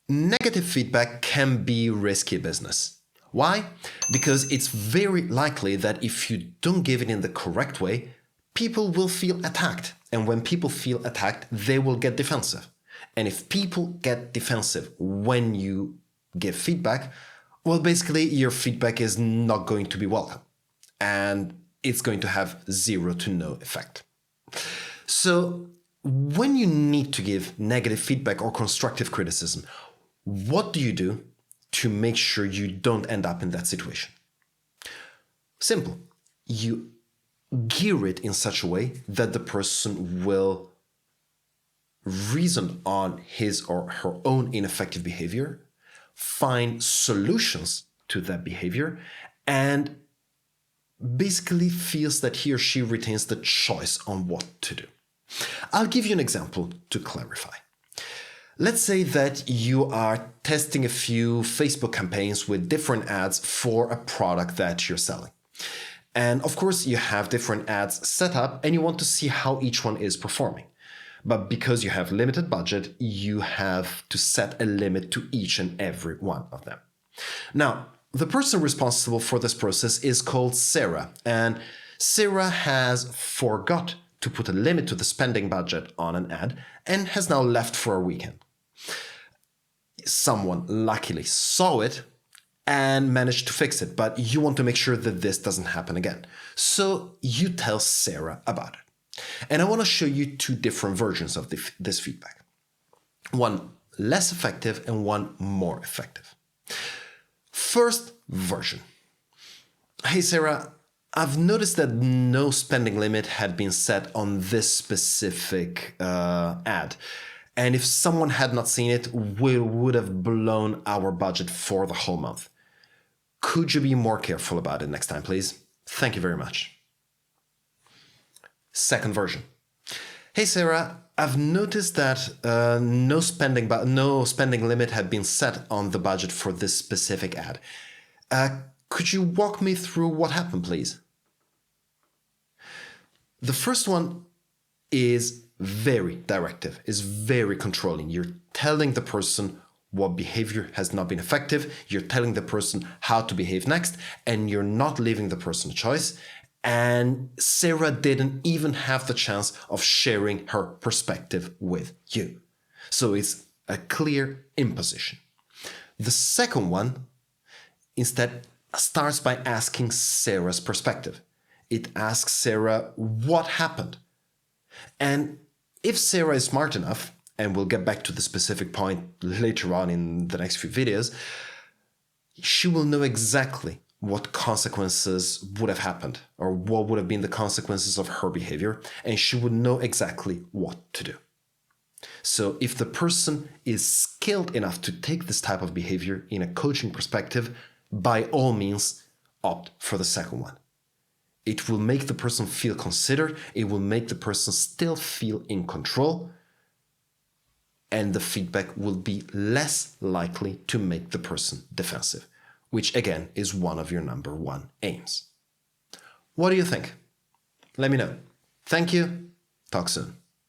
Negative feedback can be risky business. Why? Because it's very likely that if you don't give it in the correct way, people will feel attacked. And when people feel attacked, they will get defensive. And if people get defensive when you give feedback, well, basically your feedback is not going to be welcome. And it's going to have zero to no effect. So when you need to give negative feedback or constructive criticism, what do you do to make sure you don't end up in that situation? Simple. You gear it in such a way that the person will reason on his or her own ineffective behavior, find solutions to that behavior, and basically feels that he or she retains the choice on what to do. I'll give you an example to clarify. Let's say that you are testing a few Facebook campaigns with different ads for a product that you're selling. And of course, you have different ads set up and you want to see how each one is performing. But because you have limited budget, you have to set a limit to each and every one of them. Now, the person responsible for this process is called Sarah, and Sarah has forgot to put a limit to the spending budget on an ad and has now left for a weekend. Someone luckily saw it and managed to fix it, but you want to make sure that this doesn't happen again. So you tell Sarah about it. And I want to show you two different versions of this feedback. One less effective and one more effective. First version. Hey Sarah, I've noticed that no spending limit had been set on this specific ad. And if someone had not seen it, we would have blown our budget for the whole month. Could you be more careful about it next time, please? Thank you very much. Second version. Hey Sarah, I've noticed that no spending limit had been set on the budget for this specific ad. Could you walk me through what happened, please? The first one is very directive, is very controlling. You're telling the person what behavior has not been effective, you're telling the person how to behave next, and you're not leaving the person a choice. And Sarah didn't even have the chance of sharing her perspective with you. So it's a clear imposition. The second one instead starts by asking Sarah's perspective. It asks Sarah what happened. And if Sarah is smart enough, and we'll get back to the specific point later on in the next few videos, she will know exactly what consequences would have happened or what would have been the consequences of her behavior, and she would know exactly what to do. So if the person is skilled enough to take this type of behavior in a coaching perspective, by all means, opt for the second one. It will make the person feel considered, it will make the person still feel in control, and the feedback will be less likely to make the person defensive, which again is one of your number one aims. What do you think? Let me know. Thank you. Talk soon.